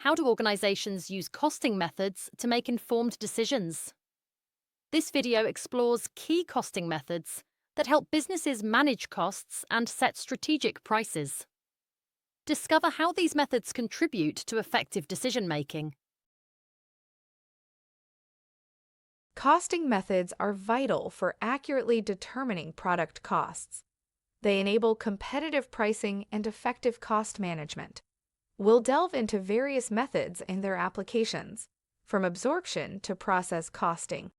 How do organizations use costing methods to make informed decisions? This video explores key costing methods that help businesses manage costs and set strategic prices. Discover how these methods contribute to effective decision making. Costing methods are vital for accurately determining product costs. They enable competitive pricing and effective cost management. We'll delve into various methods and their applications, from absorption to process costing.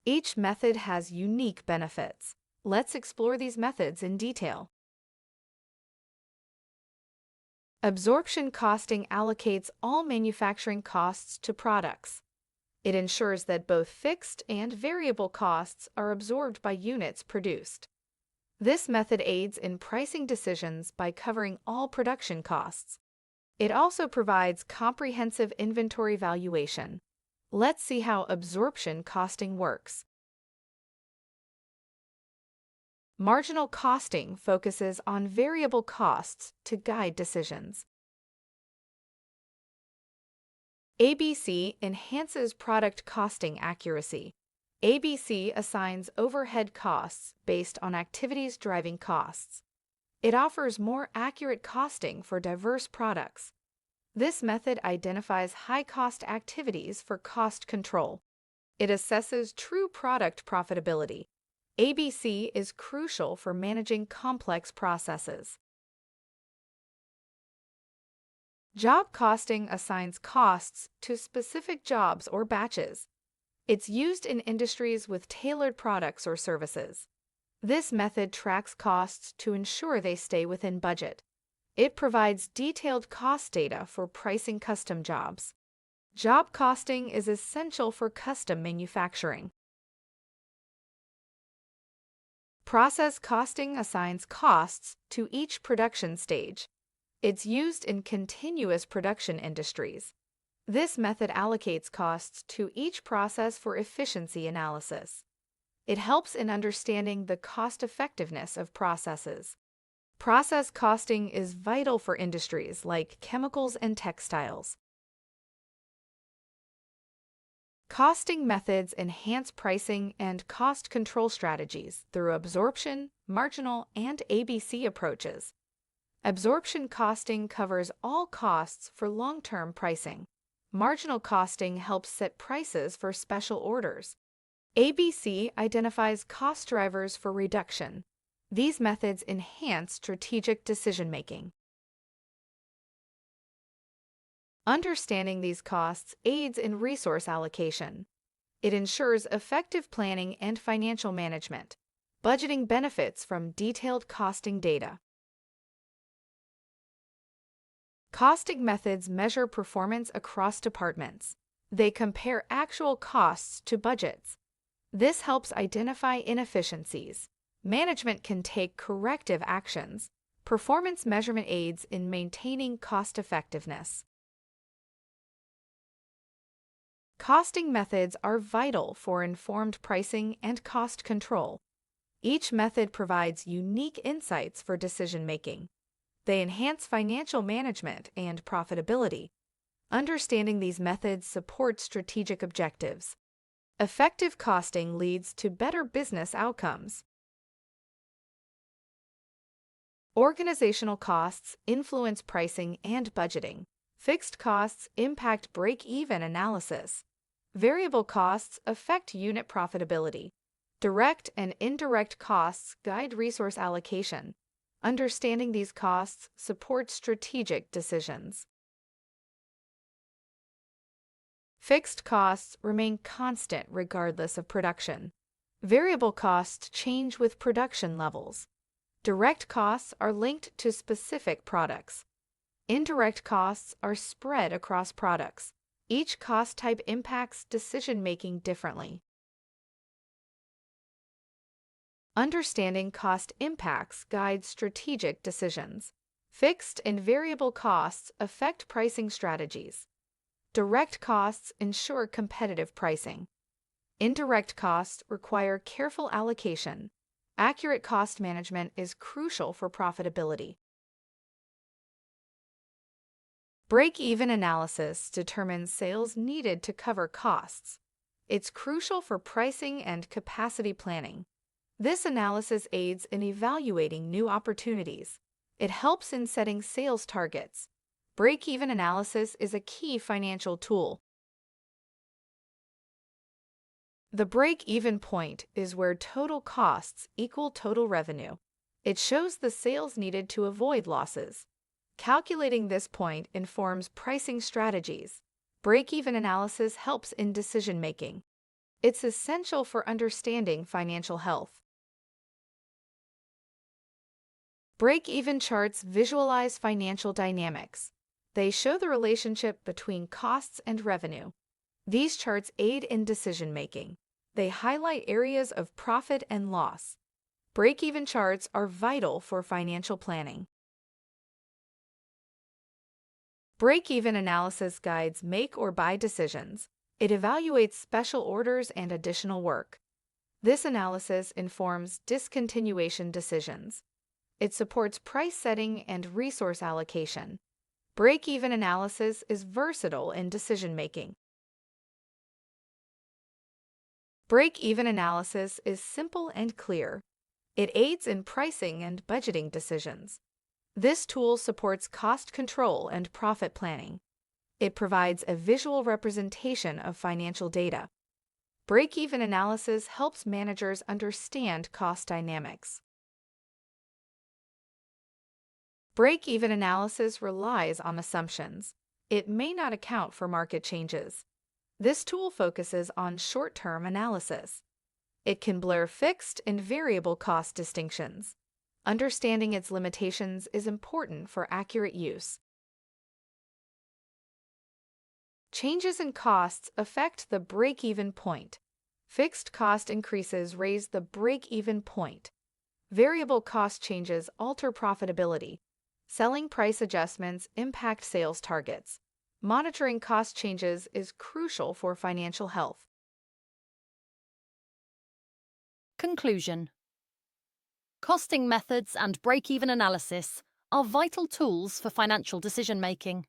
Each method has unique benefits. Let's explore these methods in detail. Absorption costing allocates all manufacturing costs to products. It ensures that both fixed and variable costs are absorbed by units produced. This method aids in pricing decisions by covering all production costs. It also provides comprehensive inventory valuation. Let's see how absorption costing works. Marginal costing focuses on variable costs to guide decisions. ABC enhances product costing accuracy. ABC assigns overhead costs based on activities driving costs. It offers more accurate costing for diverse products. This method identifies high-cost activities for cost control. It assesses true product profitability. ABC is crucial for managing complex processes. Job costing assigns costs to specific jobs or batches. It's used in industries with tailored products or services. This method tracks costs to ensure they stay within budget. It provides detailed cost data for pricing custom jobs. Job costing is essential for custom manufacturing. Process costing assigns costs to each production stage. It's used in continuous production industries. This method allocates costs to each process for efficiency analysis. It helps in understanding the cost-effectiveness of processes. Process costing is vital for industries like chemicals and textiles. Costing methods enhance pricing and cost control strategies through absorption, marginal, and ABC approaches. Absorption costing covers all costs for long-term pricing. Marginal costing helps set prices for special orders. ABC identifies cost drivers for reduction. These methods enhance strategic decision-making. Understanding these costs aids in resource allocation. It ensures effective planning and financial management. Budgeting benefits from detailed costing data. Costing methods measure performance across departments. They compare actual costs to budgets. This helps identify inefficiencies. Management can take corrective actions. Performance measurement aids in maintaining cost effectiveness. Costing methods are vital for informed pricing and cost control. Each method provides unique insights for decision-making. They enhance financial management and profitability. Understanding these methods supports strategic objectives. Effective costing leads to better business outcomes. Organizational costs influence pricing and budgeting. Fixed costs impact break-even analysis. Variable costs affect unit profitability. Direct and indirect costs guide resource allocation. Understanding these costs supports strategic decisions. Fixed costs remain constant regardless of production. Variable costs change with production levels. Direct costs are linked to specific products. Indirect costs are spread across products. Each cost type impacts decision-making differently. Understanding cost impacts guides strategic decisions. Fixed and variable costs affect pricing strategies. Direct costs ensure competitive pricing. Indirect costs require careful allocation. Accurate cost management is crucial for profitability. Break-even analysis determines sales needed to cover costs. It's crucial for pricing and capacity planning. This analysis aids in evaluating new opportunities. It helps in setting sales targets. Break-even analysis is a key financial tool. The break-even point is where total costs equal total revenue. It shows the sales needed to avoid losses. Calculating this point informs pricing strategies. Break-even analysis helps in decision-making. It's essential for understanding financial health. Break-even charts visualize financial dynamics. They show the relationship between costs and revenue. These charts aid in decision-making. They highlight areas of profit and loss. Break-even charts are vital for financial planning. Break-even analysis guides make or buy decisions. It evaluates special orders and additional work. This analysis informs discontinuation decisions. It supports price setting and resource allocation. Break-even analysis is versatile in decision-making. Break-even analysis is simple and clear. It aids in pricing and budgeting decisions. This tool supports cost control and profit planning. It provides a visual representation of financial data. Break-even analysis helps managers understand cost dynamics. Break-even analysis relies on assumptions. It may not account for market changes. This tool focuses on short-term analysis. It can blur fixed and variable cost distinctions. Understanding its limitations is important for accurate use. Changes in costs affect the break-even point. Fixed cost increases raise the break-even point. Variable cost changes alter profitability. Selling price adjustments impact sales targets. Monitoring cost changes is crucial for financial health. Conclusion. Costing methods and break-even analysis are vital tools for financial decision-making.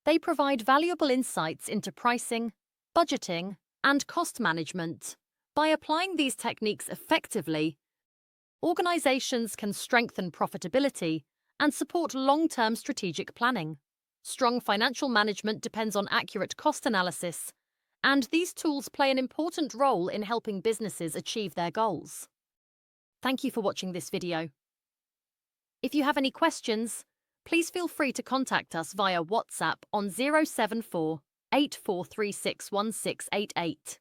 They provide valuable insights into pricing, budgeting, and cost management. By applying these techniques effectively, organizations can strengthen profitability and support long-term strategic planning. Strong financial management depends on accurate cost analysis, and these tools play an important role in helping businesses achieve their goals. Thank you for watching this video. If you have any questions, please feel free to contact us via WhatsApp on 074 8436 1688.